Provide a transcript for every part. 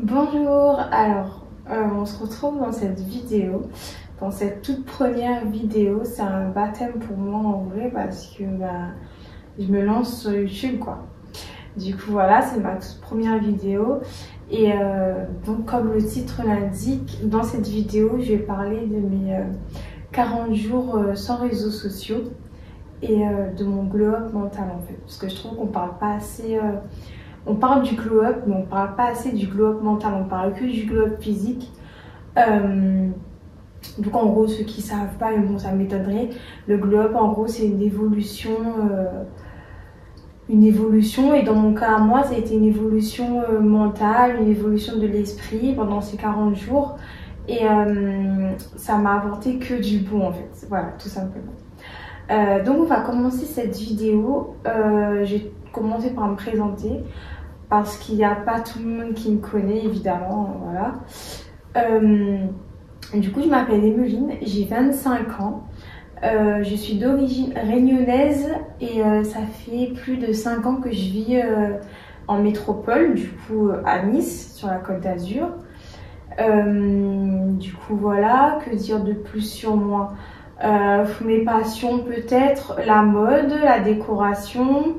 Bonjour, on se retrouve dans cette vidéo, dans cette toute première vidéo. C'est un baptême pour moi en vrai parce que je me lance sur YouTube quoi. Du coup voilà, c'est ma toute première vidéo et donc comme le titre l'indique, dans cette vidéo je vais parler de mes 40 jours sans réseaux sociaux et de mon glow-up mental en fait, parce que je trouve qu'on parle pas assez. On parle du glow-up, mais on parle pas assez du glow-up mental, on parle que du glow-up physique. Donc en gros, ceux qui savent pas, mais bon, ça m'étonnerait, le glow-up en gros c'est une évolution, et dans mon cas à moi, ça a été une évolution mentale, une évolution de l'esprit pendant ces 40 jours. Et ça m'a apporté que du bon en fait, voilà, tout simplement. Donc on va commencer cette vidéo. Je vais commencer par me présenter parce qu'il n'y a pas tout le monde qui me connaît évidemment, voilà. Du coup je m'appelle Emeline, j'ai 25 ans, je suis d'origine réunionnaise et ça fait plus de 5 ans que je vis en métropole, du coup à Nice, sur la Côte d'Azur. Du coup voilà, que dire de plus sur moi? Mes passions peut-être, la mode, la décoration.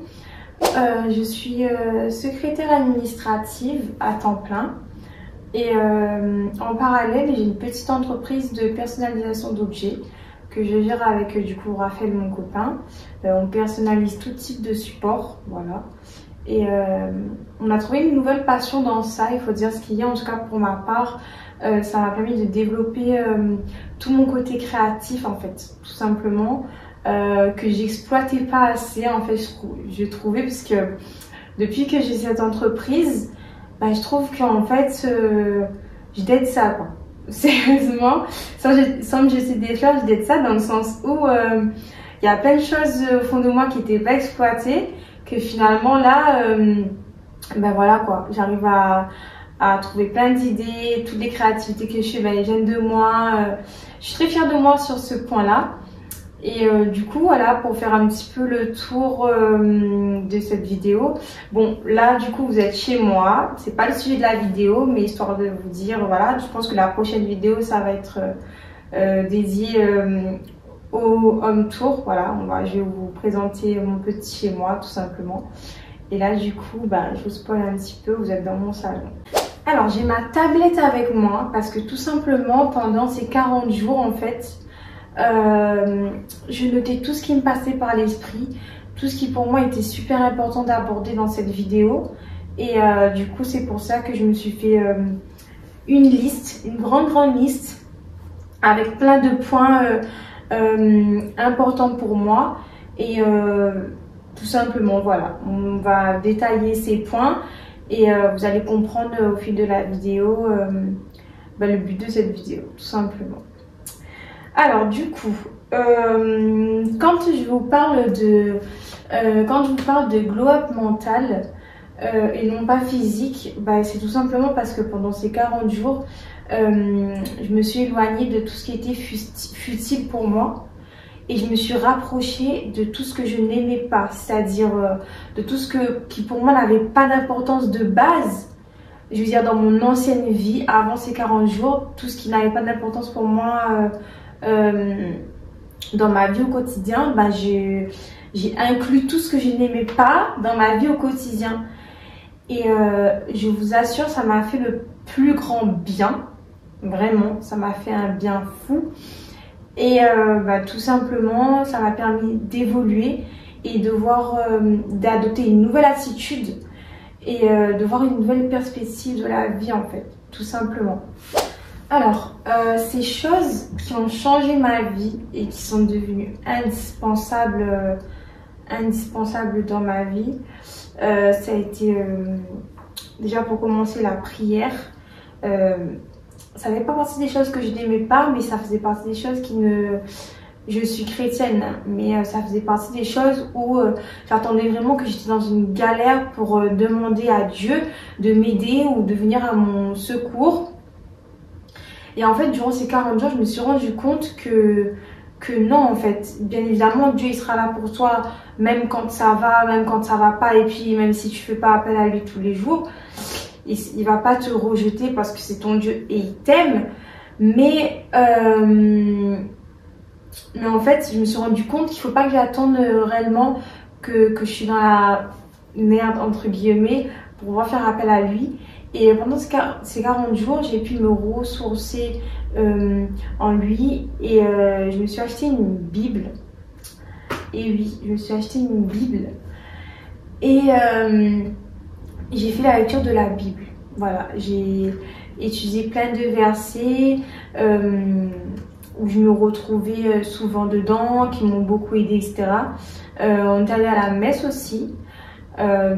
Je suis secrétaire administrative à temps plein et en parallèle j'ai une petite entreprise de personnalisation d'objets que je gère avec du coup Raphaël mon copain. On personnalise tout type de support, voilà. Et on a trouvé une nouvelle passion dans ça, il faut dire ce qu'il y a, en tout cas pour ma part. Ça m'a permis de développer tout mon côté créatif en fait, tout simplement, que j'exploitais pas assez en fait, je trouvais, parce que depuis que j'ai cette entreprise, je trouve qu'en fait je date ça quoi. Sérieusement, sans me jeter des fleurs, je date ça dans le sens où il y a plein de choses au fond de moi qui n'étaient pas exploitées, que finalement là voilà quoi, j'arrive à trouver plein d'idées, toutes les créativités que je fais, elles viennent de moi. Je suis très fière de moi sur ce point-là. Et du coup, voilà, pour faire un petit peu le tour de cette vidéo. Bon, là, du coup, vous êtes chez moi. C'est pas le sujet de la vidéo, mais histoire de vous dire, voilà, je pense que la prochaine vidéo, ça va être dédié au home tour. Voilà, je vais vous présenter mon petit chez moi, tout simplement. Et là, du coup, je vous spoil un petit peu, vous êtes dans mon salon. Alors, j'ai ma tablette avec moi parce que tout simplement, pendant ces 40 jours, en fait, je notais tout ce qui me passait par l'esprit, tout ce qui pour moi était super important d'aborder dans cette vidéo. Et du coup, c'est pour ça que je me suis fait une liste, une grande liste, avec plein de points importants pour moi. Et tout simplement, voilà, on va détailler ces points. Et vous allez comprendre au fil de la vidéo le but de cette vidéo, tout simplement. Alors du coup, quand je vous parle de glow-up mental et non pas physique, c'est tout simplement parce que pendant ces 40 jours, je me suis éloignée de tout ce qui était futile pour moi. Et je me suis rapprochée de tout ce que je n'aimais pas, c'est-à-dire de tout ce qui pour moi n'avait pas d'importance de base. Je veux dire, dans mon ancienne vie, avant ces 40 jours, tout ce qui n'avait pas d'importance pour moi dans ma vie au quotidien, j'ai inclus tout ce que je n'aimais pas dans ma vie au quotidien. Et je vous assure, ça m'a fait le plus grand bien. Vraiment, ça m'a fait un bien fou. Et tout simplement, ça m'a permis d'évoluer et d'adopter une nouvelle attitude et de voir une nouvelle perspective de la vie en fait, tout simplement. Alors, ces choses qui ont changé ma vie et qui sont devenues indispensables dans ma vie, ça a été déjà pour commencer la prière. Ça fait pas partie des choses que je n'aimais pas, mais ça faisait partie des choses je suis chrétienne, mais ça faisait partie des choses où j'attendais vraiment que j'étais dans une galère pour demander à Dieu de m'aider ou de venir à mon secours. Et en fait, durant ces 40 jours, je me suis rendu compte que non, en fait, bien évidemment, Dieu il sera là pour toi, même quand ça va, même quand ça va pas, et puis même si tu fais pas appel à lui tous les jours. il va pas te rejeter parce que c'est ton Dieu et il t'aime. Mais en fait, je me suis rendu compte qu'il faut pas que j'attende réellement que je suis dans la merde, entre guillemets, pour pouvoir faire appel à lui. Et pendant ces 40 jours, j'ai pu me ressourcer en lui. Et je me suis acheté une Bible. Et oui, je me suis acheté une Bible. Et j'ai fait la lecture de la Bible. Voilà, j'ai étudié plein de versets où je me retrouvais souvent dedans, qui m'ont beaucoup aidé, etc. On est allé à la messe aussi.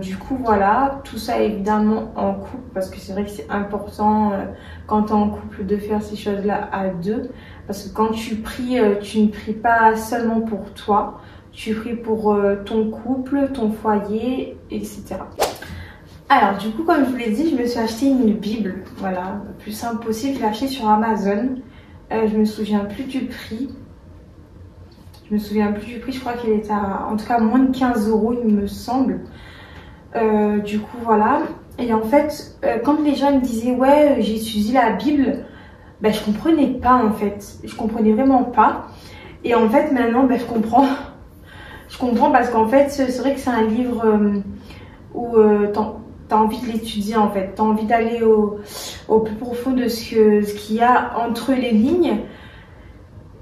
Du coup, voilà, tout ça évidemment en couple, parce que c'est vrai que c'est important quand tu es en couple de faire ces choses-là à deux. Parce que quand tu pries, tu ne pries pas seulement pour toi, tu pries pour ton couple, ton foyer, etc. Alors du coup, comme je vous l'ai dit, je me suis acheté une Bible, voilà, le plus simple possible. Je l'ai acheté sur Amazon. Je me souviens plus du prix. Je crois qu'il était à, en tout cas, moins de 15 €, il me semble. Du coup, voilà. Et en fait, quand les gens me disaient, ouais, j'ai étudié la Bible, ben, je comprenais pas, en fait. Je comprenais vraiment pas. Et en fait, maintenant, ben, je comprends. Je comprends parce qu'en fait, c'est vrai que c'est un livre où t'as envie de l'étudier, en fait. T'as envie d'aller au plus profond de ce qu'il y a entre les lignes.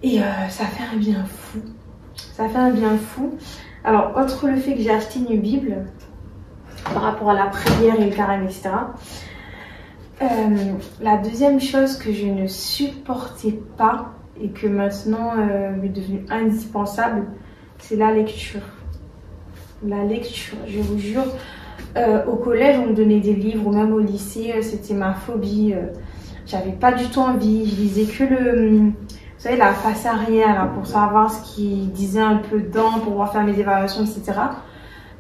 Et ça fait un bien fou. Ça fait un bien fou. Alors, outre le fait que j'ai acheté une Bible par rapport à la prière et le carême, etc. La deuxième chose que je ne supportais pas et que maintenant est devenue indispensable, c'est la lecture. La lecture, je vous jure. Au collège, on me donnait des livres, ou même au lycée, c'était ma phobie. J'avais pas du tout envie. Je lisais que vous savez, la face arrière, là, pour savoir ce qu'il disait un peu dedans, pour pouvoir faire mes évaluations, etc.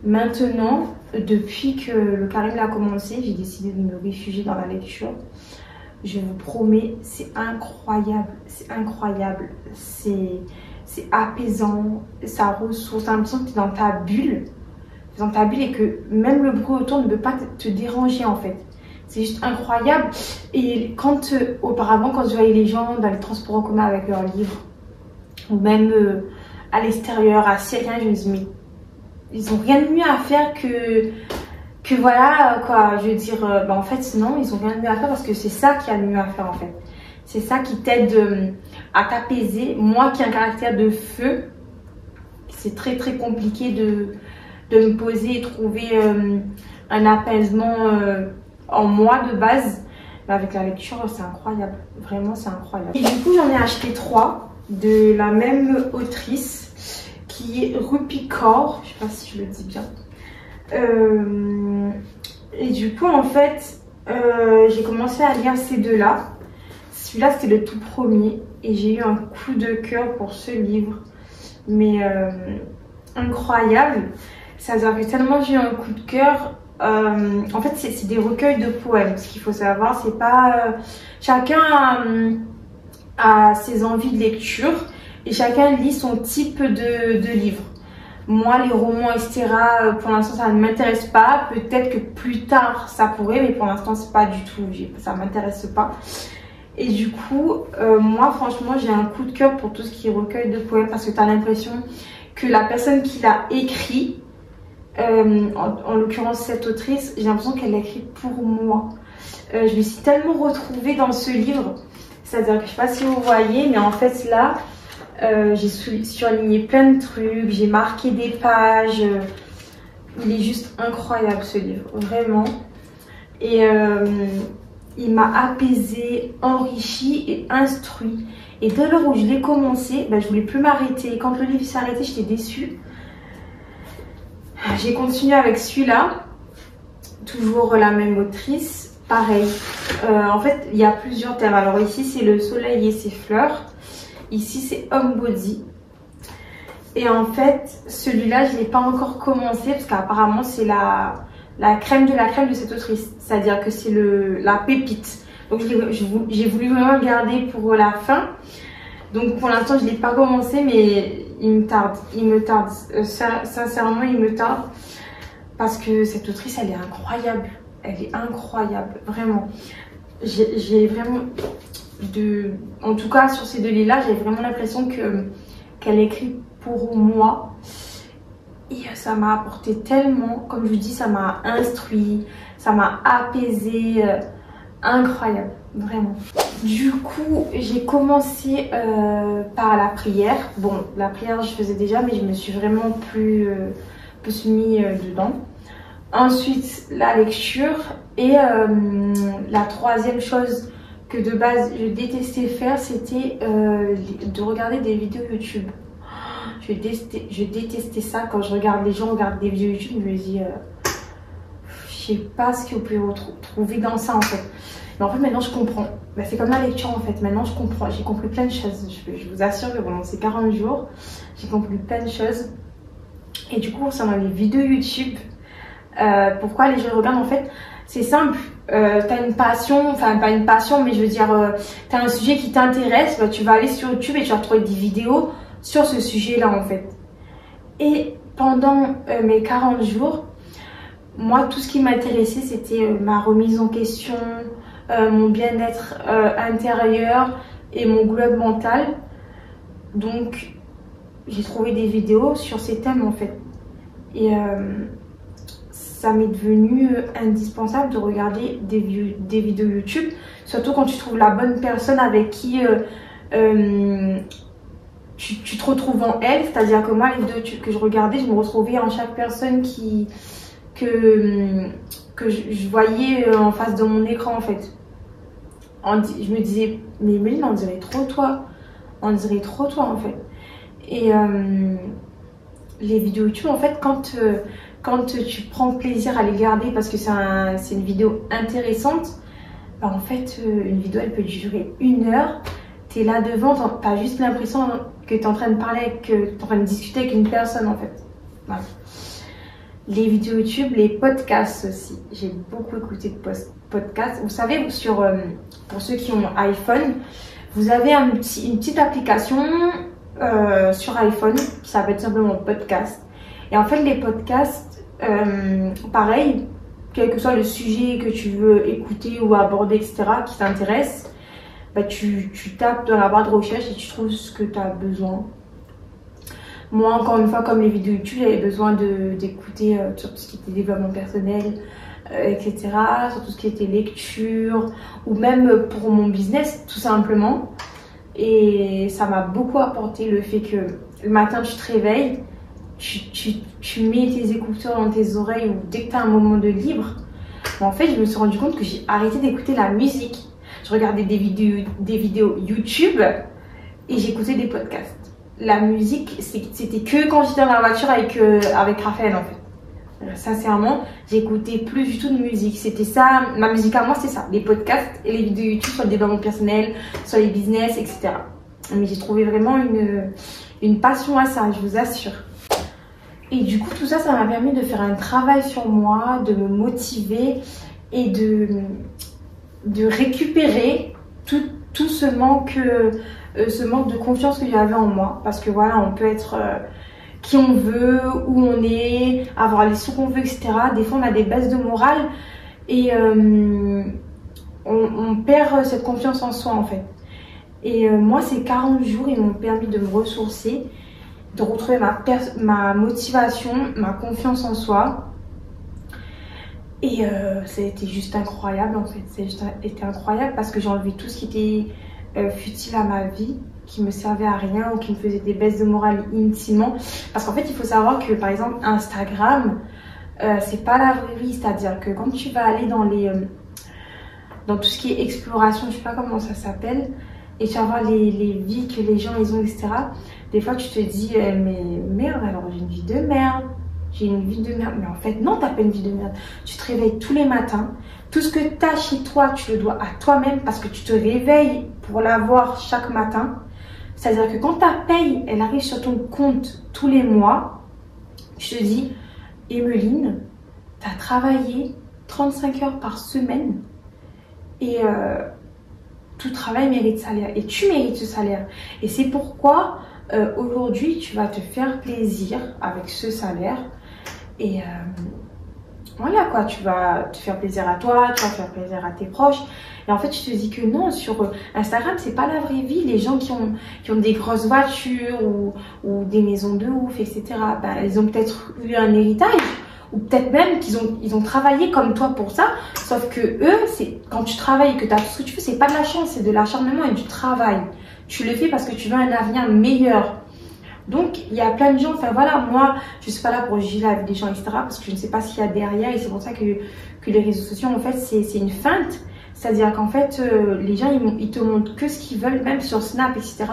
Maintenant, depuis que le carême a commencé, j'ai décidé de me réfugier dans la lecture. Je vous promets, c'est incroyable, c'est incroyable, c'est apaisant, ça ressource. T'as l'impression que tu es dans ta bulle, et que même le bruit autour ne peut pas te déranger en fait. C'est juste incroyable. Et auparavant, quand je voyais les gens dans les transports en commun avec leurs livres, ou même à l'extérieur, assis, je me dis, mais ils ont rien de mieux à faire que voilà, quoi. Je veux dire, en fait, non, ils ont rien de mieux à faire parce que c'est ça qui a le mieux à faire, en fait. C'est ça qui t'aide à t'apaiser. Moi qui ai un caractère de feu, c'est très très compliqué de me poser et trouver un apaisement en moi de base. Mais avec la lecture, c'est incroyable. Vraiment, c'est incroyable. Et du coup, j'en ai acheté 3 de la même autrice qui est Rupi Kaur. Je sais pas si je le dis bien. Et du coup, en fait, j'ai commencé à lire ces deux-là. Celui-là, c'était le tout premier. Et j'ai eu un coup de cœur pour ce livre. Mais incroyable. Ça a fait tellement j'ai eu un coup de cœur. En fait, c'est des recueils de poèmes. Ce qu'il faut savoir, c'est pas... chacun a ses envies de lecture. Et chacun lit son type de livre. Moi, les romans, etc., pour l'instant, ça ne m'intéresse pas. Peut-être que plus tard, ça pourrait, mais pour l'instant, c'est pas du tout. Ça m'intéresse pas. Et du coup, moi, franchement, j'ai un coup de cœur pour tout ce qui est recueil de poèmes parce que tu as l'impression que la personne qui l'a écrit, en l'occurrence cette autrice, j'ai l'impression qu'elle l'a écrit pour moi. Je me suis tellement retrouvée dans ce livre. C'est-à-dire que je sais pas si vous voyez, mais en fait, là... j'ai surligné plein de trucs, j'ai marqué des pages. Il est juste incroyable ce livre, vraiment. Et il m'a apaisée, enrichie et instruit. Et dès lors où je l'ai commencé, je voulais plus m'arrêter. Quand le livre s'est arrêté, j'étais déçue. J'ai continué avec celui-là, toujours la même autrice, pareil. En fait, il y a plusieurs thèmes. Alors ici, c'est le soleil et ses fleurs. Ici, c'est Homebody. Et en fait, celui-là, je ne l'ai pas encore commencé parce qu'apparemment, c'est la crème de la crème de cette autrice. C'est-à-dire que c'est la pépite. Donc, j'ai voulu vraiment le garder pour la fin. Donc, pour l'instant, je ne l'ai pas commencé, mais il me tarde. Il me tarde. Sincèrement, il me tarde. Parce que cette autrice, elle est incroyable. elle est incroyable, vraiment. J'ai vraiment, en tout cas sur ces deux livres-là, j'ai vraiment l'impression qu'elle écrit pour moi. Et ça m'a apporté tellement, comme je vous dis, ça m'a instruit, ça m'a apaisé, incroyable, vraiment. Du coup, j'ai commencé par la prière. Bon, la prière, je faisais déjà, mais je me suis vraiment plus mis dedans. Ensuite, la lecture. Et la troisième chose que de base, je détestais faire, c'était de regarder des vidéos YouTube. Je détestais ça quand je regarde les gens regarder des vidéos YouTube. Je me dis, je sais pas ce que vous pouvez retrouver dans ça en fait. Mais en fait, maintenant je comprends. Bah, c'est comme la lecture en fait. Maintenant je comprends. J'ai compris plein de choses. Je vous assure que pendant ces 40 jours, j'ai compris plein de choses. Et du coup, concernant les vidéos YouTube, pourquoi les gens regardent en fait, c'est simple. T'as une passion, enfin pas une passion, mais je veux dire, t'as un sujet qui t'intéresse, bah, tu vas aller sur YouTube et tu vas trouver des vidéos sur ce sujet-là en fait. Et pendant mes 40 jours, moi tout ce qui m'intéressait c'était ma remise en question, mon bien-être intérieur et mon globe mental. Donc j'ai trouvé des vidéos sur ces thèmes en fait. Et ça m'est devenu indispensable de regarder des vidéos YouTube, surtout quand tu trouves la bonne personne avec qui tu te retrouves en elle. C'est-à-dire que moi, les vidéos que je regardais, je me retrouvais en chaque personne que je voyais en face de mon écran en fait. Je me disais, mais Emeline, on dirait trop toi. On dirait trop toi en fait. Et les vidéos YouTube, en fait, quand tu prends plaisir à les regarder parce que c'est une vidéo intéressante, bah en fait, une vidéo, elle peut durer 1 heure. Tu es là devant, tu as juste l'impression que tu es en train de parler, que tu es en train de discuter avec une personne, en fait. Voilà. Les vidéos YouTube, les podcasts aussi. J'ai beaucoup écouté de podcasts. Vous savez, pour ceux qui ont iPhone, vous avez une petite application sur iPhone qui s'appelle simplement podcast. Et en fait, les podcasts, pareil, quel que soit le sujet que tu veux écouter ou aborder, etc., qui t'intéresse, bah, tu tapes dans la barre de recherche et tu trouves ce que tu as besoin. Moi, encore une fois, comme les vidéos YouTube, j'avais besoin d'écouter sur tout ce qui était développement personnel, etc., sur tout ce qui était lecture, ou même pour mon business, tout simplement. Et ça m'a beaucoup apporté le fait que le matin, tu te réveilles, tu mets tes écouteurs dans tes oreilles ou dès que tu as un moment de libre. En fait, je me suis rendu compte que j'ai arrêté d'écouter la musique. Je regardais des vidéos YouTube et j'écoutais des podcasts. La musique, c'était que quand j'étais dans la voiture avec Raphaël en fait. Sincèrement, j'écoutais plus du tout de musique. C'était ça, ma musique à moi, c'est ça. Les podcasts et les vidéos YouTube, soit le développement personnel, soit les business, etc. Mais j'ai trouvé vraiment une passion à ça, je vous assure. Et du coup, tout ça, ça m'a permis de faire un travail sur moi, de me motiver et de récupérer tout ce manque de confiance que j'avais en moi. Parce que voilà, on peut être qui on veut, où on est, avoir les sous qu'on veut, etc. Des fois, on a des baisses de morale et on perd cette confiance en soi, en fait. Et moi, ces 40 jours, ils m'ont permis de me ressourcer, de retrouver ma motivation, ma confiance en soi. Et ça a été juste incroyable, en fait. Ça a juste été incroyable parce que j'ai enlevé tout ce qui était futile à ma vie, qui me servait à rien ou qui me faisait des baisses de morale inutilement. Parce qu'en fait, il faut savoir que, par exemple, Instagram, c'est pas la vraie vie. C'est-à-dire que quand tu vas aller dans tout ce qui est exploration, je sais pas comment ça s'appelle, et tu vas voir les vies que les gens ils ont, etc. Des fois, tu te dis, mais merde, alors j'ai une vie de merde. J'ai une vie de merde. Mais en fait, non, t'as pas une vie de merde. Tu te réveilles tous les matins. Tout ce que t'as chez toi, tu le dois à toi-même parce que tu te réveilles pour l'avoir chaque matin. C'est-à-dire que quand ta paye, elle arrive sur ton compte tous les mois, tu te dis, Emeline, t'as travaillé 35 heures par semaine et tout travail mérite salaire. Et tu mérites ce salaire. Et c'est pourquoi aujourd'hui, tu vas te faire plaisir avec ce salaire. Et voilà quoi, tu vas te faire plaisir à toi, tu vas faire plaisir à tes proches. Et en fait, tu te dis que non, sur Instagram, c'est pas la vraie vie. Les gens qui ont des grosses voitures ou des maisons de ouf, etc., ben, ils ont peut-être eu un héritage. Ou peut-être même qu'ils ont travaillé comme toi pour ça. Sauf que eux, c'est quand tu travailles et que tu as tout ce que tu fais, c'est pas de la chance, c'est de l'acharnement et du travail. Tu le fais parce que tu veux un avenir meilleur. Donc, il y a plein de gens, enfin voilà, moi, je suis pas là pour juger la vie des gens, etc. Parce que je ne sais pas ce qu'il y a derrière et c'est pour ça que les réseaux sociaux, en fait, c'est une feinte. C'est-à-dire qu'en fait, les gens, ils te montrent que ce qu'ils veulent, même sur Snap, etc.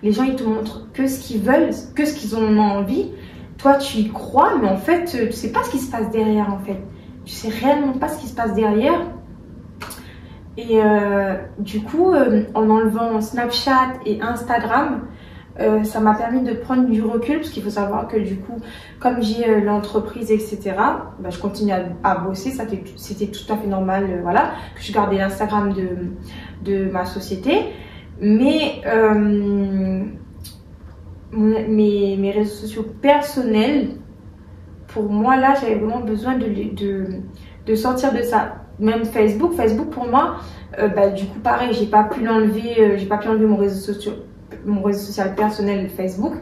Les gens, ils te montrent que ce qu'ils veulent, que ce qu'ils ont envie. Toi, tu y crois, mais en fait, tu sais pas ce qui se passe derrière, en fait. Tu sais réellement pas ce qui se passe derrière. Et du coup, en enlevant Snapchat et Instagram, ça m'a permis de prendre du recul parce qu'il faut savoir que du coup, comme j'ai l'entreprise, etc., bah, je continue à bosser. C'était tout à fait normal, voilà, que je gardais l'Instagram de ma société. Mais mes réseaux sociaux personnels, pour moi, là, j'avais vraiment besoin de sortir de ça. Même Facebook pour moi, bah, du coup, pareil, j'ai pas pu enlever mon réseau social personnel Facebook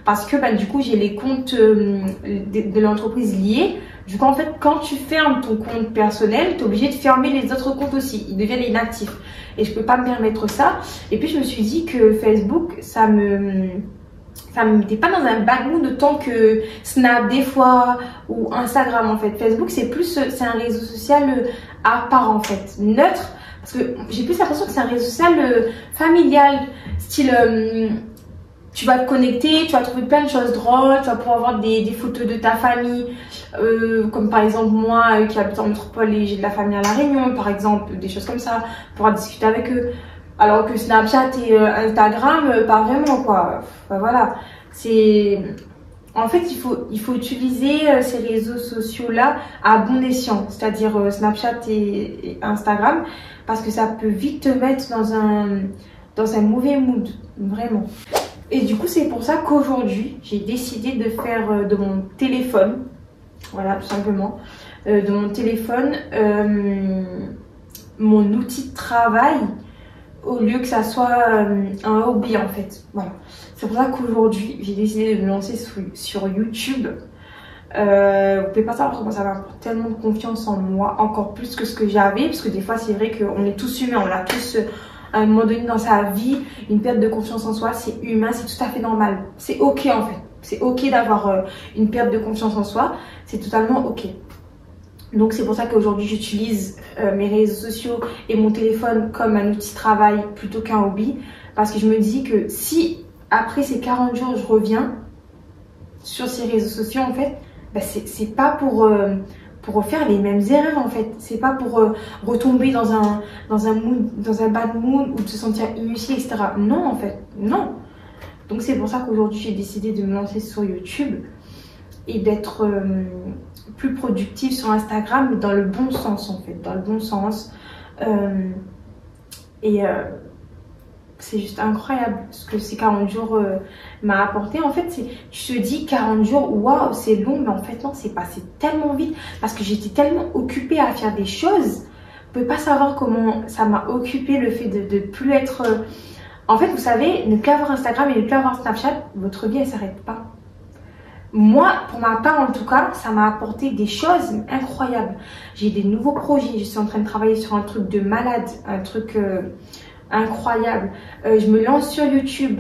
parce que bah, du coup j'ai les comptes de l'entreprise liés. Du coup en fait quand tu fermes ton compte personnel, tu es obligé de fermer les autres comptes aussi, ils deviennent inactifs et je peux pas me permettre ça. Et puis je me suis dit que Facebook ça me mettait pas dans un bad mood autant que Snap des fois ou Instagram. En fait Facebook c'est un réseau social à part, en fait, neutre. Parce que j'ai plus l'impression que c'est un réseau social familial, style tu vas te connecter, tu vas trouver plein de choses drôles, tu vas pouvoir avoir des photos de ta famille, comme par exemple moi qui habite en métropole et j'ai de la famille à La Réunion, par exemple, des choses comme ça, pouvoir discuter avec eux. Alors que Snapchat et Instagram, pas vraiment quoi. Enfin, voilà, c'est... En fait, il faut utiliser ces réseaux sociaux-là à bon escient, c'est-à-dire Snapchat et Instagram, parce que ça peut vite te mettre dans un mauvais mood, vraiment. Et du coup, c'est pour ça qu'aujourd'hui, j'ai décidé de faire de mon téléphone, voilà, tout simplement, de mon téléphone, mon outil de travail, au lieu que ça soit un hobby, en fait. Voilà. C'est pour ça qu'aujourd'hui, j'ai décidé de me lancer sur YouTube. Vous pouvez pas savoir comment ça m'apporte tellement de confiance en moi, encore plus que ce que j'avais, parce que des fois, c'est vrai qu'on est tous humains, on a tous, à un moment donné dans sa vie, une perte de confiance en soi, c'est humain, c'est tout à fait normal. C'est ok, en fait. C'est ok d'avoir une perte de confiance en soi, c'est totalement ok. Donc c'est pour ça qu'aujourd'hui j'utilise mes réseaux sociaux et mon téléphone comme un outil de travail plutôt qu'un hobby, parce que je me dis que si après ces 40 jours je reviens sur ces réseaux sociaux, en fait, bah c'est pas pour refaire les mêmes erreurs, en fait. C'est pas pour retomber dans un mood, dans un bad mood ou de se sentir inutile, etc. Non, en fait, non. Donc c'est pour ça qu'aujourd'hui j'ai décidé de me lancer sur YouTube et d'être plus productive sur Instagram, mais dans le bon sens, en fait, dans le bon sens. C'est juste incroyable ce que ces 40 jours m'a apporté. En fait, tu te dis 40 jours, waouh, c'est long, mais en fait, non, c'est passé tellement vite parce que j'étais tellement occupée à faire des choses. Vous pouvez pas savoir comment ça m'a occupée, le fait de plus être... En fait, vous savez, ne plus avoir Instagram et ne plus avoir Snapchat, votre vie, elle s'arrête pas. Moi, pour ma part en tout cas, ça m'a apporté des choses incroyables. J'ai des nouveaux projets, je suis en train de travailler sur un truc de malade, un truc incroyable. Je me lance sur YouTube.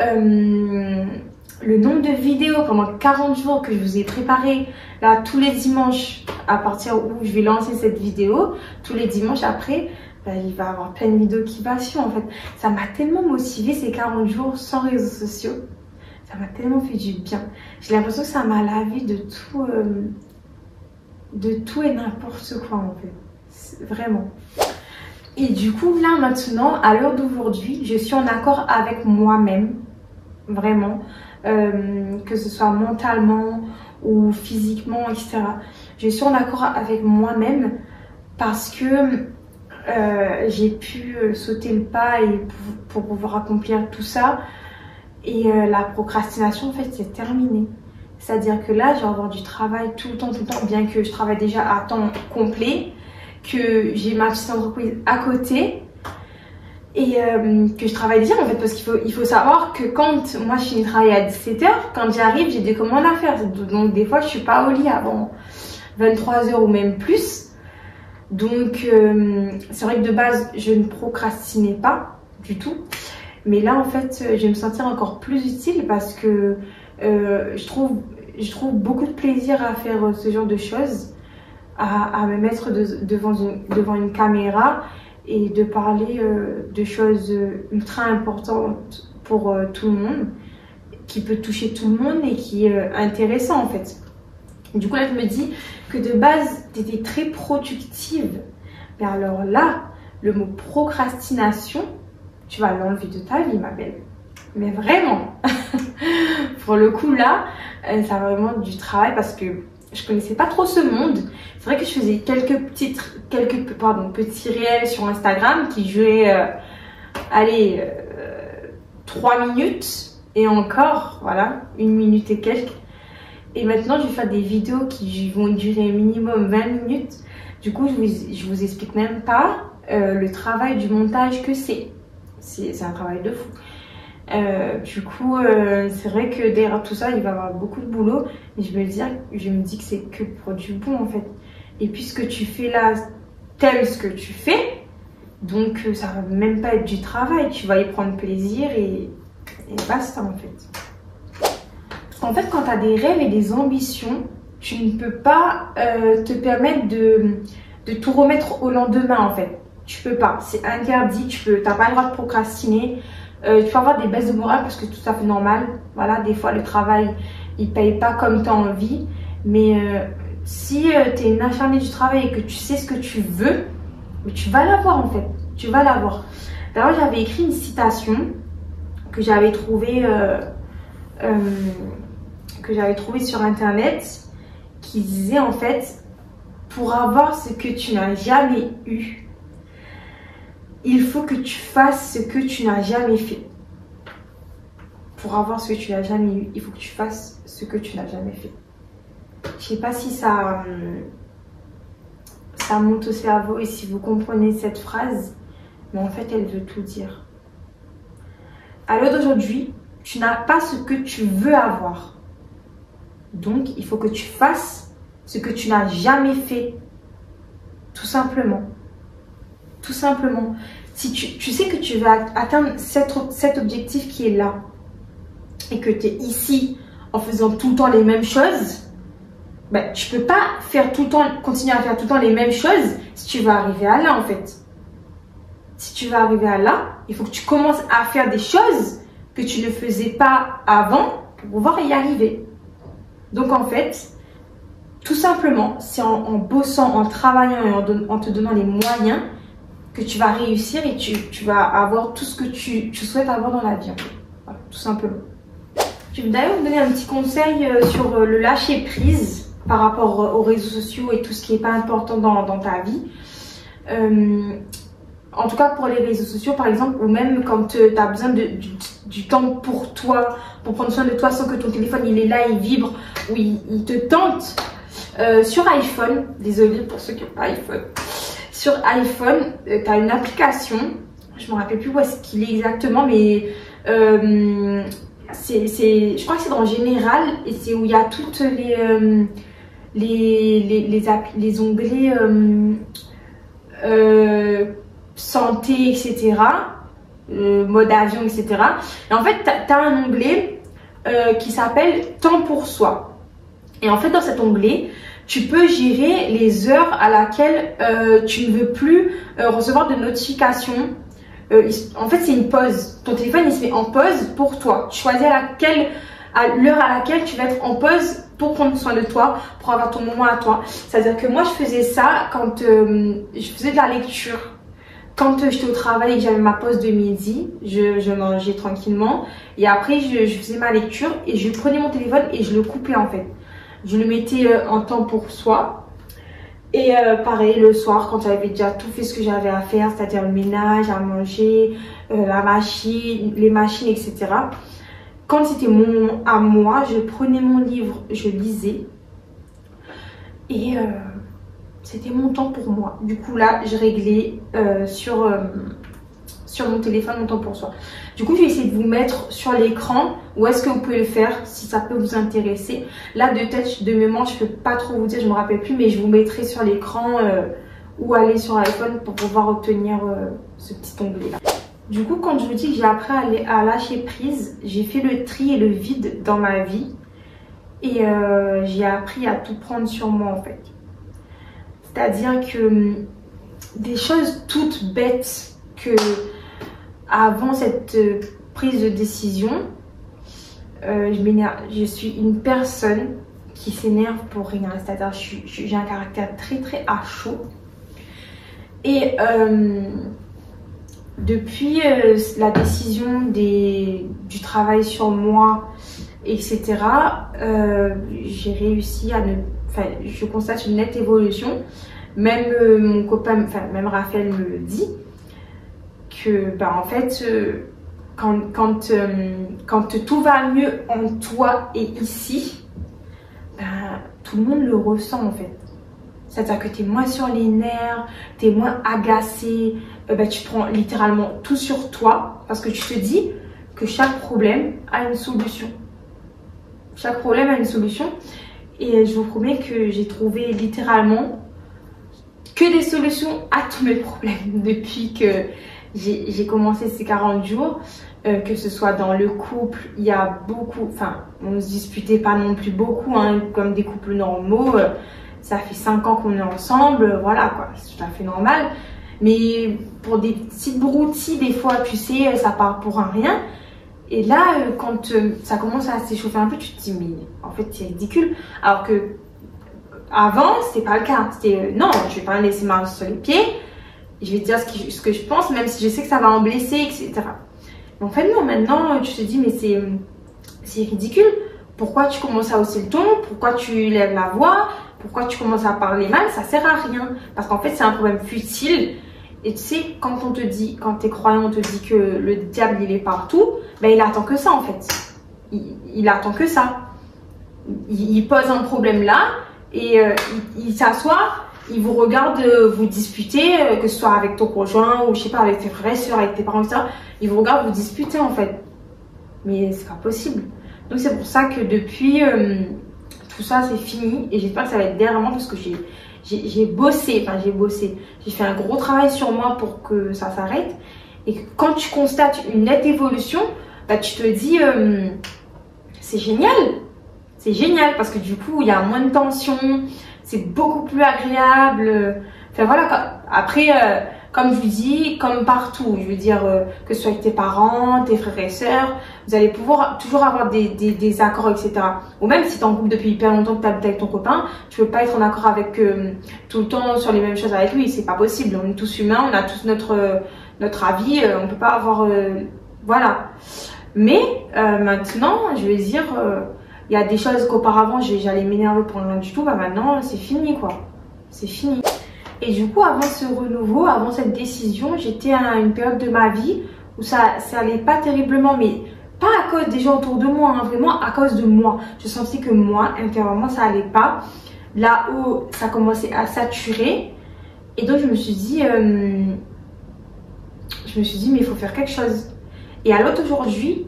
Le nombre de vidéos pendant 40 jours que je vous ai préparé, là, tous les dimanches, à partir où je vais lancer cette vidéo, tous les dimanches après, bah, il va y avoir plein de vidéos qui vont suivre, en fait. Ça m'a tellement motivée ces 40 jours sans réseaux sociaux. Ça m'a tellement fait du bien. J'ai l'impression que ça m'a lavé de tout et n'importe quoi, en fait. Vraiment. Et du coup, là, maintenant, à l'heure d'aujourd'hui, je suis en accord avec moi-même. Vraiment. Que ce soit mentalement ou physiquement, etc. Je suis en accord avec moi-même parce que j'ai pu sauter le pas et pour pouvoir accomplir tout ça. Et la procrastination, en fait, c'est terminé. C'est-à-dire que là, je vais avoir du travail tout le temps, bien que je travaille déjà à temps complet, que j'ai ma petite entreprise à côté et que je travaille déjà en fait, parce qu'il faut savoir que quand moi je finis de travailler à 17h, quand j'arrive, j'ai des commandes à faire. Donc des fois, je suis pas au lit avant 23h ou même plus. Donc c'est vrai que de base, je ne procrastinais pas du tout. Mais là, en fait, je vais me sentir encore plus utile parce que je trouve beaucoup de plaisir à faire ce genre de choses, à me mettre devant une caméra et de parler de choses ultra importantes pour tout le monde, qui peut toucher tout le monde et qui est intéressant en fait. Du coup là je me dis que de base tu étais très productive, mais alors là le mot procrastination tu vas l'enlever de ta vie ma belle, mais vraiment. Pour le coup là ça va vraiment du travail parce que je connaissais pas trop ce monde. C'est vrai que je faisais quelques petits réels sur Instagram qui duraient 3 minutes et encore, voilà, 1 minute et quelques. Et maintenant, je vais faire des vidéos qui vont durer minimum 20 minutes. Du coup, je vous explique même pas le travail du montage que c'est. C'est un travail de fou. Du coup, c'est vrai que derrière tout ça, il va y avoir beaucoup de boulot. Mais je me dis que c'est que pour du bon en fait. Et puisque tu fais là, t'aimes ce que tu fais, donc ça va même pas être du travail. Tu vas y prendre plaisir et basta en fait. En fait, quand tu as des rêves et des ambitions, tu ne peux pas te permettre de tout remettre au lendemain en fait. Tu peux pas, c'est interdit, t'as pas le droit de procrastiner. Tu peux avoir des baisses de morale parce que c'est tout à fait normal. Voilà, des fois le travail il paye pas comme tu as envie. Mais si tu es une acharnée du travail et que tu sais ce que tu veux, mais tu vas l'avoir en fait. Tu vas l'avoir. D'ailleurs, j'avais écrit une citation que j'avais trouvée sur internet qui disait en fait: pour avoir ce que tu n'as jamais eu, il faut que tu fasses ce que tu n'as jamais fait. Pour avoir ce que tu n'as jamais eu, il faut que tu fasses ce que tu n'as jamais fait. Je sais pas si ça monte au cerveau et si vous comprenez cette phrase, mais en fait, elle veut tout dire. À l'heure d'aujourd'hui, tu n'as pas ce que tu veux avoir. Donc, il faut que tu fasses ce que tu n'as jamais fait. Tout simplement. Tout simplement. Si tu sais que tu vas atteindre cet objectif qui est là et que tu es ici en faisant tout le temps les mêmes choses, ben, tu peux pas continuer à faire tout le temps les mêmes choses si tu veux arriver à là en fait. Si tu veux arriver à là, il faut que tu commences à faire des choses que tu ne faisais pas avant pour pouvoir y arriver. Donc en fait, tout simplement, c'est en bossant, en travaillant et en te donnant les moyens que tu vas réussir et tu vas avoir tout ce que tu souhaites avoir dans la vie. Voilà, tout simplement. Je vais d'ailleurs vous donner un petit conseil sur le lâcher prise par rapport aux réseaux sociaux et tout ce qui n'est pas important dans ta vie. En tout cas pour les réseaux sociaux par exemple, ou même quand tu as besoin du temps pour toi, pour prendre soin de toi sans que ton téléphone il est là, il vibre ou il te tente. Sur iPhone, désolée pour ceux qui n'ont pas iPhone, sur iPhone, tu as une application, je ne me rappelle plus où est-ce qu'il est exactement, mais je crois que c'est dans Général et c'est où il y a toutes les onglets santé, etc. Mode avion, etc. Et en fait, tu as un onglet qui s'appelle temps pour soi. Et en fait, dans cet onglet, tu peux gérer les heures à laquelle tu ne veux plus recevoir de notifications. En fait, c'est une pause. Ton téléphone, il se met en pause pour toi. Tu choisis l'heure à laquelle tu vas être en pause pour prendre soin de toi, pour avoir ton moment à toi. C'est-à-dire que moi, je faisais ça quand je faisais de la lecture. Quand j'étais au travail et que j'avais ma pause de midi, je mangeais tranquillement. Et après, je faisais ma lecture et je prenais mon téléphone et je le coupais en fait. Je le mettais en temps pour soi. Et pareil, le soir, quand j'avais déjà tout fait ce que j'avais à faire, c'est-à-dire le ménage, à manger, les machines, etc. quand c'était mon moment à moi, je prenais mon livre, je lisais. Et c'était mon temps pour moi. Du coup là, je réglais sur mon téléphone mon temps pour soi. Du coup, je vais essayer de vous mettre sur l'écran où est-ce que vous pouvez le faire si ça peut vous intéresser. Là, de tête, de mémoire, je peux pas trop vous dire, je me rappelle plus, mais je vous mettrai sur l'écran ou aller sur iPhone pour pouvoir obtenir ce petit onglet là. Du coup, quand je vous dis que j'ai appris à lâcher prise, j'ai fait le tri et le vide dans ma vie. Et j'ai appris à tout prendre sur moi en fait. C'est-à-dire que des choses toutes bêtes que avant cette prise de décision, je suis une personne qui s'énerve pour rien. C'est-à-dire j'ai un caractère très très à chaud. Et depuis la décision du travail sur moi, etc., j'ai réussi à je constate une nette évolution. Même mon copain, même Raphaël me le dit, que en fait, quand tout va mieux en toi et ici, tout le monde le ressent en fait. C'est-à-dire que tu es moins sur les nerfs, tu es moins agacé, tu prends littéralement tout sur toi parce que tu te dis que chaque problème a une solution. Chaque problème a une solution et je vous promets que j'ai trouvé littéralement que des solutions à tous mes problèmes depuis que j'ai commencé ces 40 jours. Que ce soit dans le couple, il y a beaucoup, on ne se disputait pas non plus beaucoup, hein, comme des couples normaux. Ça fait 5 ans qu'on est ensemble, voilà quoi, c'est tout à fait normal. Mais pour des petites broutilles, des fois, tu sais, ça part pour un rien. Et là, quand ça commence à s'échauffer un peu, tu te dis, mais en fait, c'est ridicule. Alors que avant, c'était pas le cas. C'était, non, je vais pas laisser ma main sur les pieds. Je vais te dire ce que je pense, même si je sais que ça va en blesser, etc. Mais en fait, non, maintenant, tu te dis, mais c'est ridicule. Pourquoi tu commences à hausser le ton? Pourquoi tu lèves la voix? Pourquoi tu commences à parler mal? Ça sert à rien. Parce qu'en fait, c'est un problème futile. Et tu sais, quand on te dit, quand t'es croyant, on te dit que le diable, il est partout, il attend que ça, en fait. Il attend que ça. Il pose un problème là, et il s'assoit, il vous regarde vous disputer, que ce soit avec ton conjoint, ou je sais pas, avec tes frères et soeurs, avec tes parents, etc. Il vous regarde vous disputer, en fait. Mais c'est pas possible. Donc c'est pour ça que depuis tout ça c'est fini et j'espère que ça va être derrière moi parce que j'ai bossé, j'ai fait un gros travail sur moi pour que ça s'arrête. Et quand tu constates une nette évolution, tu te dis c'est génial parce que du coup il y a moins de tension, c'est beaucoup plus agréable. Enfin voilà, après comme je vous dis, comme partout, je veux dire que ce soit avec tes parents, tes frères et sœurs, vous allez pouvoir toujours avoir des accords, etc. Ou même si tu es en couple depuis hyper longtemps que tu habites avec ton copain, tu peux pas être en accord avec tout le temps sur les mêmes choses avec lui, c'est pas possible. On est tous humains, on a tous notre avis, on peut pas avoir voilà. Mais maintenant, je veux dire, il y a des choses qu'auparavant j'allais m'énerver pour rien du tout, maintenant c'est fini quoi, c'est fini. Et du coup, avant ce renouveau, avant cette décision, j'étais à une période de ma vie où ça allait pas terriblement, mais pas à cause des gens autour de moi, hein, vraiment à cause de moi. Je sentais que moi, intérieurement, ça allait pas. Là où ça commençait à saturer. Et donc, je me suis dit, mais il faut faire quelque chose. Et à l'autre aujourd'hui,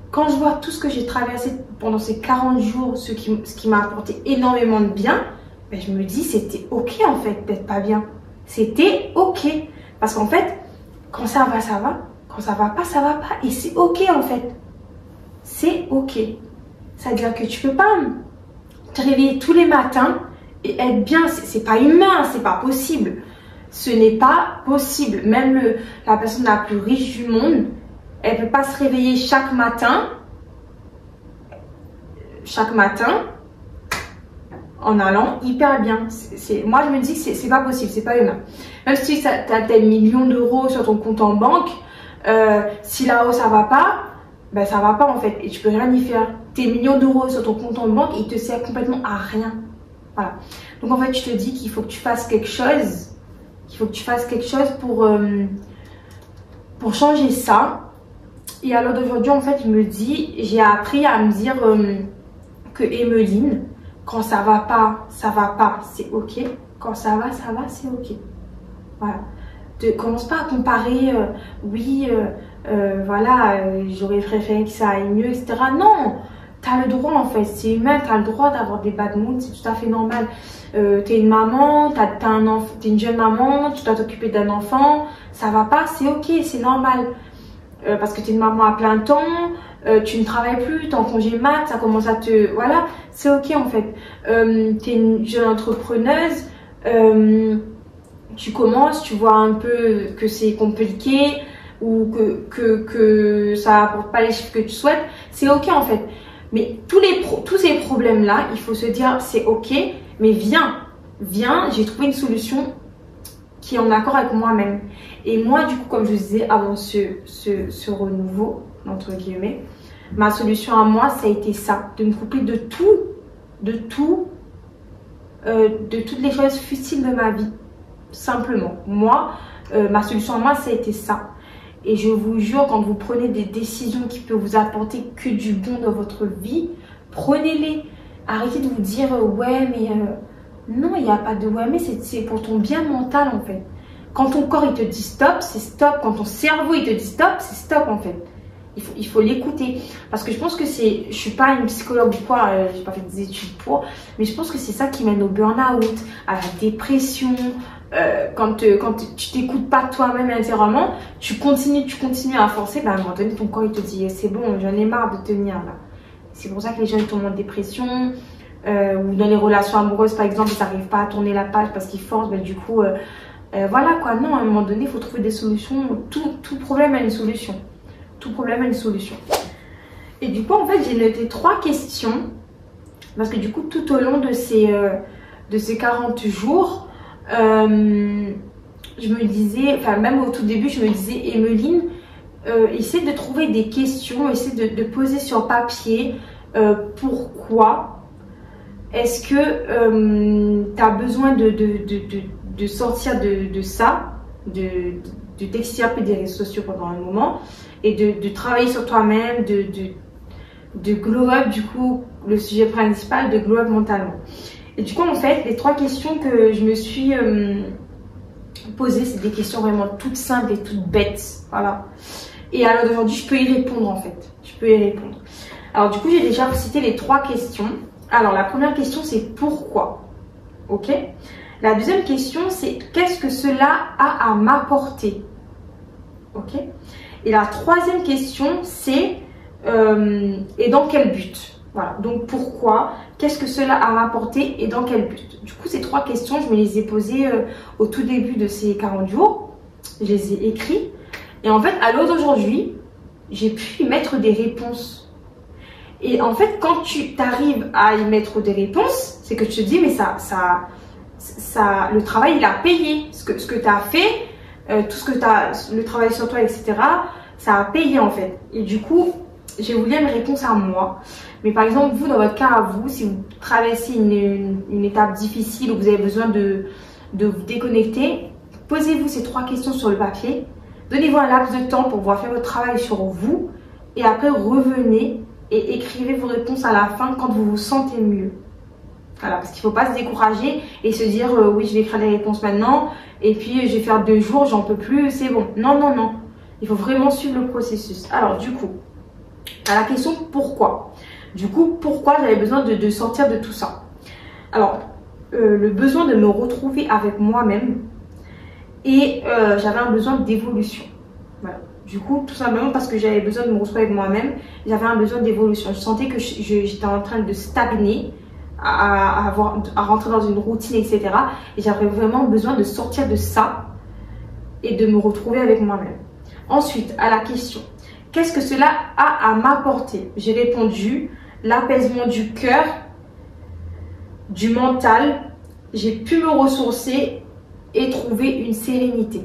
quand je vois tout ce que j'ai traversé pendant ces 40 jours, ce qui m'a apporté énormément de bien, je me dis c'était ok en fait d'être pas bien. C'était ok. Parce qu'en fait, quand ça va, ça va. Quand ça va pas, ça va pas. Et c'est ok en fait. C'est ok. C'est-à-dire que tu peux pas te réveiller tous les matins et être bien. C'est pas humain, c'est pas possible. Ce n'est pas possible. Même la personne la plus riche du monde, elle peut pas se réveiller chaque matin en allant hyper bien. Moi, je me dis que c'est pas possible, c'est pas humain. Même si tu as des millions d'euros sur ton compte en banque, si là-haut ça va pas, ça va pas en fait. Et tu peux rien y faire. Tes millions d'euros sur ton compte en banque, ils te servent complètement à rien. Voilà. Donc en fait, tu te dis qu'il faut que tu fasses quelque chose. Qu'il faut que tu fasses quelque chose pour changer ça. Et à l'heure d'aujourd'hui, en fait, j'ai appris à me dire que Emeline, quand ça va pas, c'est ok. Quand ça va, c'est ok. Voilà. Ne commence pas à comparer, j'aurais préféré que ça aille mieux, etc. Non, tu as le droit en fait, c'est humain, tu as le droit d'avoir des bad moods, c'est tout à fait normal. Tu es une maman, t'es une jeune maman, tu dois t'occuper d'un enfant, ça va pas, c'est ok, c'est normal. Parce que tu es une maman à plein temps, tu ne travailles plus, tu es en congé mat, ça commence à te... Voilà, c'est ok en fait. Tu es une jeune entrepreneuse, tu commences, tu vois un peu que c'est compliqué ou que ça apporte pas les chiffres que tu souhaites, c'est ok en fait. Mais tous ces problèmes-là, il faut se dire c'est ok, mais viens, j'ai trouvé une solution qui est en accord avec moi-même. Et moi, du coup, comme je vous disais avant ce renouveau, entre guillemets, ma solution à moi, ça a été ça, de me couper de toutes les choses futiles de ma vie. Simplement. Moi, ma solution à moi, ça a été ça. Et je vous jure, quand vous prenez des décisions qui peuvent vous apporter que du bon dans votre vie, prenez-les. Arrêtez de vous dire, ouais, mais... non, il n'y a pas de ouais, mais c'est pour ton bien mental, en fait. Quand ton corps, il te dit stop, c'est stop. Quand ton cerveau, il te dit stop, c'est stop, en fait. Il faut l'écouter. Parce que je pense que c'est... Je suis pas une psychologue ou quoi, j'ai pas fait des études pour... Mais je pense que c'est ça qui mène au burn-out, à la dépression... quand tu t'écoutes pas toi-même intérieurement, tu continues à forcer, à un moment donné ton corps il te dit c'est bon, j'en ai marre de tenir là. C'est pour ça que les gens tombent en dépression ou dans les relations amoureuses par exemple, ils n'arrivent pas à tourner la page parce qu'ils forcent, du coup voilà quoi. Non, à un moment donné il faut trouver des solutions. Tout problème a une solution. Tout problème a une solution. Et du coup en fait j'ai noté 3 questions parce que du coup tout au long de ces 40 jours je me disais, enfin même au tout début, je me disais, Emeline, essaie de trouver des questions, essaie de poser sur papier pourquoi est-ce que tu as besoin de sortir de ça, de t'extirper des réseaux sociaux pendant un moment et de travailler sur toi-même, de glow up, du coup, le sujet principal, de glow up mentalement. Et du coup, en fait, les 3 questions que je me suis posées, c'est des questions vraiment toutes simples et toutes bêtes. Voilà. Et à l'heure d'aujourd'hui, je peux y répondre, en fait. Je peux y répondre. Alors, du coup, j'ai déjà cité les 3 questions. Alors, la première question, c'est pourquoi? Ok. La deuxième question, c'est qu'est-ce que cela a à m'apporter? Ok. Et la troisième question, c'est et dans quel but? Voilà, donc pourquoi, qu'est-ce que cela a rapporté et dans quel but? Du coup, ces 3 questions, je me les ai posées au tout début de ces 40 jours. Je les ai écrites. Et en fait, à l'heure d'aujourd'hui, j'ai pu y mettre des réponses. Et en fait, quand tu arrives à y mettre des réponses, c'est que tu te dis, mais le travail, il a payé. Ce que tu as fait, tout ce que tu as, le travail sur toi, etc., ça a payé en fait. Et du coup, j'ai voulu une réponse à moi. Mais par exemple, vous, dans votre cas à vous, si vous traversez une étape difficile où vous avez besoin de vous déconnecter, posez-vous ces 3 questions sur le papier. Donnez-vous un laps de temps pour pouvoir faire votre travail sur vous. Et après, revenez et écrivez vos réponses à la fin quand vous vous sentez mieux. Voilà, parce qu'il ne faut pas se décourager et se dire oui, je vais écrire les réponses maintenant. Et puis, je vais faire 2 jours, j'en peux plus, c'est bon. Non, non, non. Il faut vraiment suivre le processus. Alors, du coup, à la question pourquoi? Du coup, pourquoi j'avais besoin de sortir de tout ça? Alors, le besoin de me retrouver avec moi-même et j'avais un besoin d'évolution. Voilà. Du coup, tout simplement parce que j'avais besoin de me retrouver avec moi-même, j'avais un besoin d'évolution. Je sentais que j'étais en train de stagner, à rentrer dans une routine, etc. Et j'avais vraiment besoin de sortir de ça et de me retrouver avec moi-même. Ensuite, à la question, qu'est-ce que cela a à m'apporter? J'ai répondu, l'apaisement du cœur, du mental. J'ai pu me ressourcer et trouver une sérénité.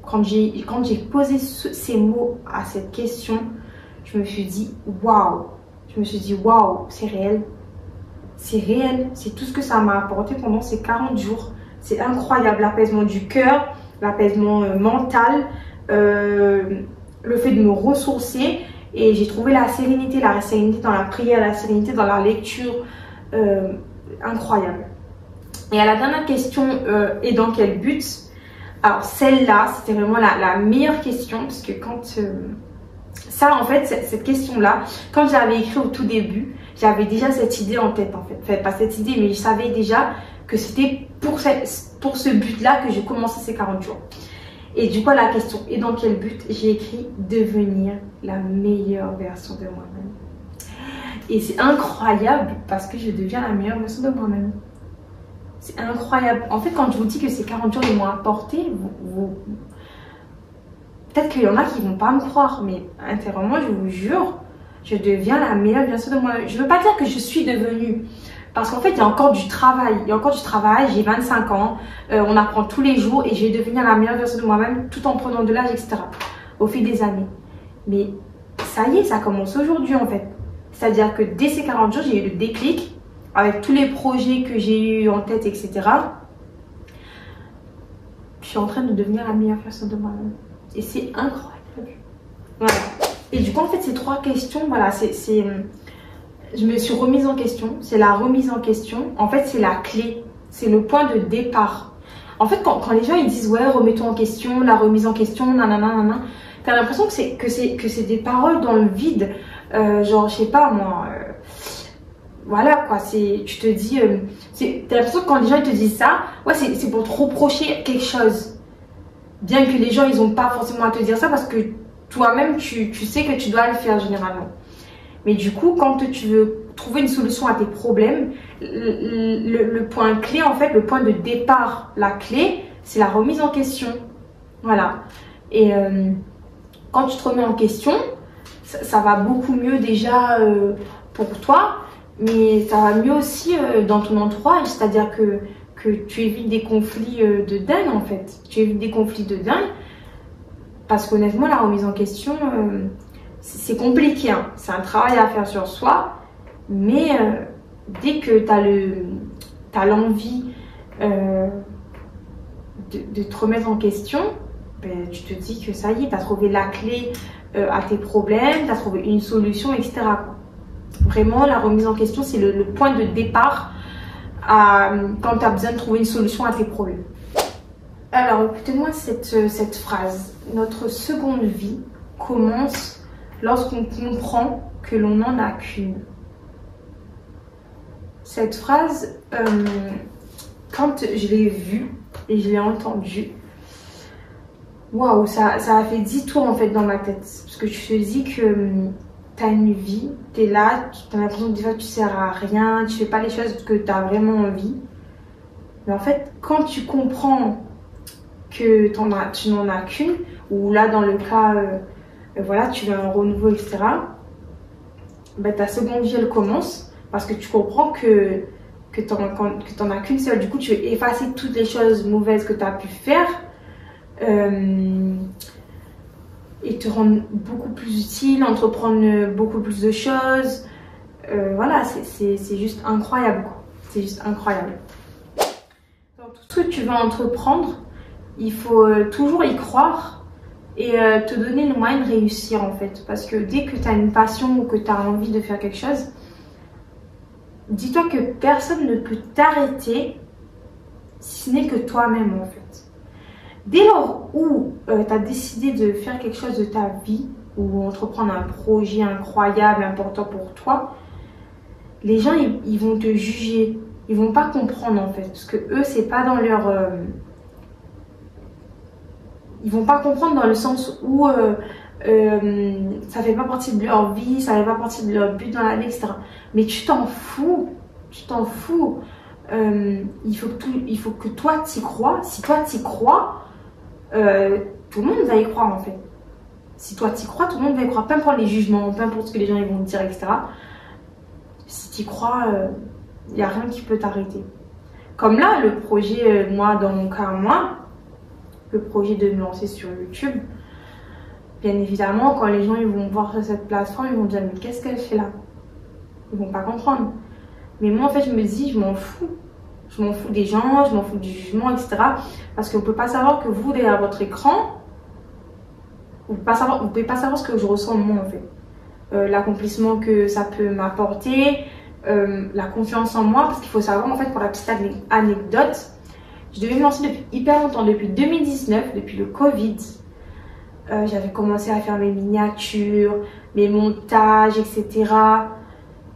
Quand j'ai posé ces mots à cette question, je me suis dit waouh. Je me suis dit waouh, c'est réel. C'est réel. C'est tout ce que ça m'a apporté pendant ces 40 jours. C'est incroyable. L'apaisement du cœur, l'apaisement mental, le fait de me ressourcer. Et j'ai trouvé la sérénité dans la prière, la sérénité dans la lecture, incroyable. Et à la dernière question, et dans quel but? Alors celle-là, c'était vraiment la meilleure question, parce que quand... ça, en fait, cette question-là, quand j'avais écrit au tout début, j'avais déjà cette idée en tête, en fait. Enfin, pas cette idée, mais je savais déjà que c'était pour ce but-là que je commençais ces 40 jours. Et du coup, la question, et dans quel but? J'ai écrit devenir la meilleure version de moi-même. Et c'est incroyable parce que je deviens la meilleure version de moi-même. C'est incroyable. En fait, quand je vous dis que ces 40 jours ils m'ont apporté, peut-être qu'il y en a qui ne vont pas me croire, mais intérieurement, je vous jure, je deviens la meilleure version de moi-même. Je ne veux pas dire que je suis devenue. Parce qu'en fait, il y a encore du travail. Il y a encore du travail. J'ai 25 ans. On apprend tous les jours et je vais devenir la meilleure version de moi-même tout en prenant de l'âge, etc. Au fil des années. Mais ça y est, ça commence aujourd'hui en fait. C'est-à-dire que dès ces 40 jours, j'ai eu le déclic avec tous les projets que j'ai eu en tête, etc. Je suis en train de devenir la meilleure version de moi-même. Et c'est incroyable. Voilà. Et du coup, en fait, ces 3 questions, voilà, je me suis remise en question. C'est la remise en question. En fait, c'est la clé. C'est le point de départ. En fait, quand les gens ils disent ouais, remets-toi en question, la remise en question, nanana, nanana, t'as l'impression que c'est des paroles dans le vide. Genre, je sais pas moi. Voilà quoi. Tu te dis. T'as l'impression que quand les gens ils te disent ça, ouais, c'est pour te reprocher quelque chose. Bien que les gens ils ont pas forcément à te dire ça parce que toi-même tu sais que tu dois le faire généralement. Mais du coup, quand tu veux trouver une solution à tes problèmes, le point clé, en fait, le point de départ, la clé, c'est la remise en question. Voilà. Et quand tu te remets en question, ça va beaucoup mieux déjà pour toi, mais ça va mieux aussi dans ton entourage. C'est-à-dire que tu évites des conflits de dingue, en fait. Tu évites des conflits de dingue. Parce qu'honnêtement, la remise en question... c'est compliqué, hein. C'est un travail à faire sur soi, mais dès que tu as l'envie de te remettre en question, ben, tu te dis que ça y est, tu as trouvé la clé à tes problèmes, tu as trouvé une solution, etc. Vraiment, la remise en question, c'est le point de départ quand tu as besoin de trouver une solution à tes problèmes. Alors, écoutez-moi cette phrase. Notre seconde vie commence lorsqu'on comprend que l'on n'en a qu'une. Cette phrase, quand je l'ai vue et je l'ai entendue, waouh, ça a fait 10 tours en fait dans ma tête. Parce que je te dis que tu as une vie, tu es là, tu as l'impression que des fois tu sers à rien, tu fais pas les choses que tu as vraiment envie. Mais en fait, quand tu comprends que tu n'en as qu'une, ou là dans le cas... voilà, tu veux un renouveau, etc. Ben, ta seconde vie, elle commence parce que tu comprends que tu n'en as qu'une seule. Du coup, tu veux effacer toutes les choses mauvaises que tu as pu faire et te rendre beaucoup plus utile, entreprendre beaucoup plus de choses. Voilà, c'est juste incroyable, quoi. C'est juste incroyable. Dans tout ce que tu vas entreprendre, il faut toujours y croire et te donner le moyen de réussir en fait. Parce que dès que tu as une passion ou que tu as envie de faire quelque chose, dis-toi que personne ne peut t'arrêter si ce n'est que toi-même en fait. Dès lors où tu as décidé de faire quelque chose de ta vie ou entreprendre un projet incroyable, important pour toi, les gens ils vont te juger, ils vont pas comprendre en fait. Parce que eux c'est pas dans leur... ils vont pas comprendre dans le sens où ça fait pas partie de leur vie, ça fait pas partie de leur but dans la vie, etc. Mais tu t'en fous, tu t'en fous. Il faut que toi t'y crois. Si toi t'y crois, tout le monde va y croire en fait. Si toi t'y crois, tout le monde va y croire. Peu importe les jugements, peu importe ce que les gens ils vont te dire, etc. Si t'y crois, il n'y a rien qui peut t'arrêter. Comme là, le projet, moi, dans mon cas, le projet de me lancer sur YouTube, bien évidemment, quand les gens ils vont voir cette plateforme, ils vont dire mais qu'est-ce qu'elle fait là? Ils vont pas comprendre. Mais moi, en fait, je me dis, je m'en fous. Je m'en fous des gens, je m'en fous du jugement, etc. Parce qu'on ne peut pas savoir que vous, derrière votre écran, vous pouvez pas savoir ce que je ressens moi en fait. L'accomplissement que ça peut m'apporter, la confiance en moi, parce qu'il faut savoir en fait, pour la petite anecdote, je devais me lancer depuis hyper longtemps, depuis 2019, depuis le Covid. J'avais commencé à faire mes miniatures, mes montages, etc.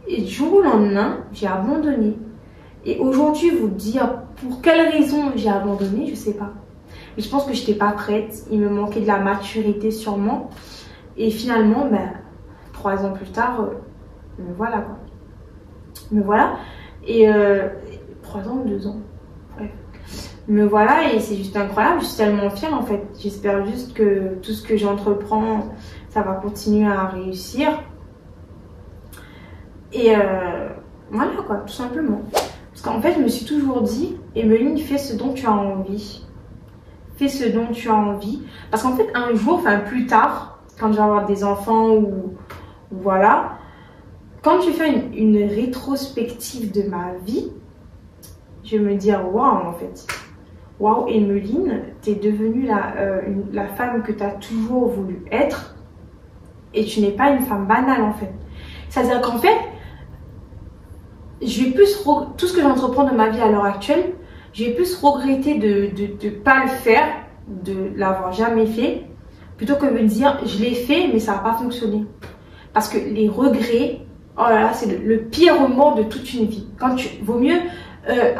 Et du jour au lendemain, j'ai abandonné. Et aujourd'hui, vous dire pour quelle raison j'ai abandonné, je sais pas. Mais je pense que j'étais pas prête, il me manquait de la maturité sûrement. Et finalement, ben, 3 ans plus tard, me voilà quoi. Me voilà. Et 3 ans ou 2 ans. Bref. Me voilà et c'est juste incroyable. Je suis tellement fière en fait. J'espère juste que tout ce que j'entreprends, ça va continuer à réussir. Et voilà quoi, tout simplement. Parce qu'en fait, je me suis toujours dit, Emeline, fais ce dont tu as envie. Fais ce dont tu as envie. Parce qu'en fait, un jour, enfin plus tard, quand je vais avoir des enfants ou voilà, quand je fais une rétrospective de ma vie, je vais me dire, waouh, en fait. Waouh, Emeline, t'es devenue la femme que tu as toujours voulu être. Et tu n'es pas une femme banale, en fait. C'est-à-dire qu'en fait, je vais plus tout ce que j'entreprends de ma vie à l'heure actuelle, je vais plus regretter de ne pas le faire, de l'avoir jamais fait, plutôt que de me dire je l'ai fait mais ça n'a pas fonctionné. Parce que les regrets, oh là là, c'est le pire remords de toute une vie. Vaut mieux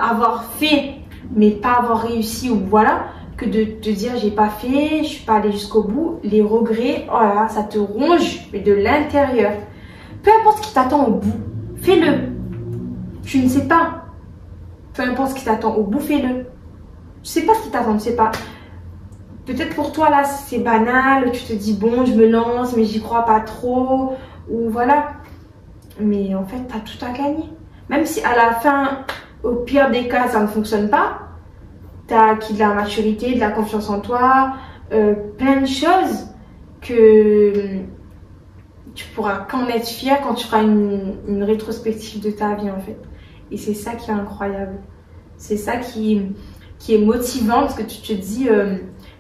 avoir fait mais pas avoir réussi ou voilà, que de te dire j'ai pas fait, je suis pas allée jusqu'au bout. Les regrets, oh là là, ça te ronge mais de l'intérieur. Peu importe ce qui t'attend au bout, fais-le. Tu ne sais pas. Peu importe ce qui t'attend au bout, fais-le. Tu sais pas ce qui t'attend, tu sais pas. Peut-être pour toi, là, c'est banal. Tu te dis, bon, je me lance, mais j'y crois pas trop. Ou voilà. Mais en fait, tu as tout à gagner. Même si à la fin, au pire des cas, ça ne fonctionne pas. Tu as acquis de la maturité, de la confiance en toi. Plein de choses que tu pourras qu'en être fier quand tu feras une rétrospective de ta vie, en fait. Et c'est ça qui est incroyable. C'est ça qui est motivant parce que tu te dis,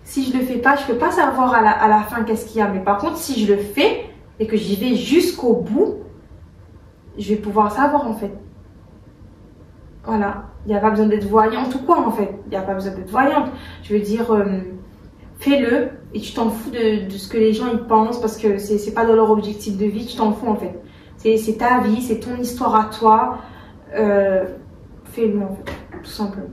si je le fais pas, je peux pas savoir à la fin qu'est-ce qu'il y a. Mais par contre, si je le fais et que j'y vais jusqu'au bout, je vais pouvoir savoir en fait. Voilà. Il n'y a pas besoin d'être voyante ou quoi en fait. Il n'y a pas besoin d'être voyante. Je veux dire, fais-le et tu t'en fous de ce que les gens y pensent parce que c'est pas dans leur objectif de vie. Tu t'en fous en fait. C'est ta vie, c'est ton histoire à toi. Fais-le en fait, tout simplement.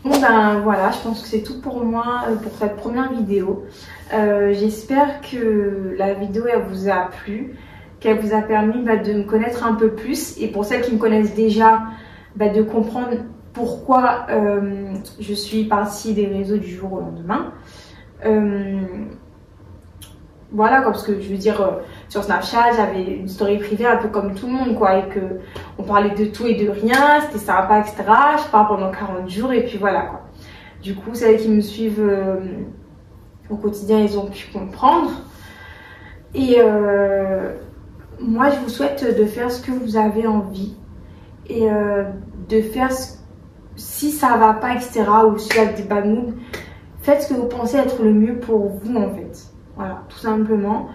Bon ben voilà, je pense que c'est tout pour moi pour cette première vidéo. J'espère que la vidéo elle vous a plu, qu'elle vous a permis de me connaître un peu plus et pour celles qui me connaissent déjà, de comprendre pourquoi je suis partie des réseaux du jour au lendemain. Voilà quoi, parce que je veux dire sur Snapchat j'avais une story privée un peu comme tout le monde quoi, et que on parlait de tout et de rien, c'était sympa etc. Je pars pendant 40 jours et puis voilà quoi. Du coup celles qui me suivent au quotidien ils ont pu comprendre et moi je vous souhaite de faire ce que vous avez envie et de faire si ça va pas etc. ou si vous avez des bad moods, faites ce que vous pensez être le mieux pour vous en fait. Voilà, tout simplement.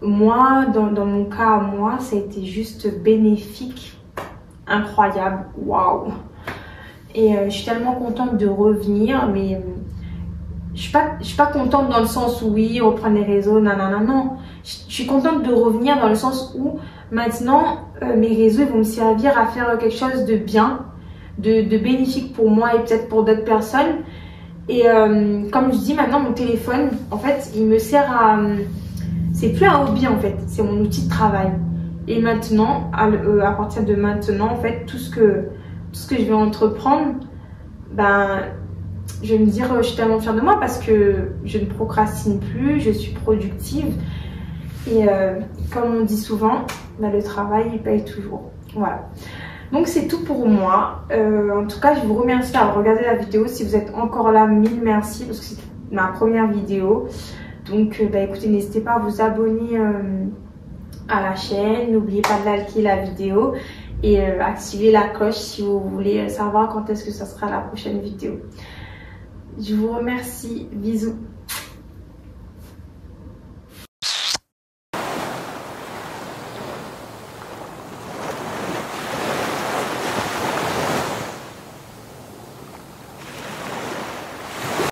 Moi, dans mon cas, moi, ça a été juste bénéfique, incroyable, waouh. Et je suis tellement contente de revenir, mais je suis pas contente dans le sens où oui, on reprend les réseaux, nanana, non. Je suis contente de revenir dans le sens où maintenant, mes réseaux ils vont me servir à faire quelque chose de bien, de bénéfique pour moi et peut-être pour d'autres personnes. Et comme je dis maintenant mon téléphone en fait il me sert à c'est plus un hobby en fait, c'est mon outil de travail et maintenant à partir de maintenant en fait tout ce que je vais entreprendre je vais me dire je suis tellement fière de moi parce que je ne procrastine plus, je suis productive et comme on dit souvent le travail il paye toujours. Voilà. Donc c'est tout pour moi. En tout cas, je vous remercie d'avoir regardé la vidéo. Si vous êtes encore là, mille merci parce que c'est ma première vidéo. Donc écoutez, n'hésitez pas à vous abonner à la chaîne. N'oubliez pas de liker la vidéo et activer la cloche si vous voulez savoir quand est-ce que ça sera la prochaine vidéo. Je vous remercie. Bisous.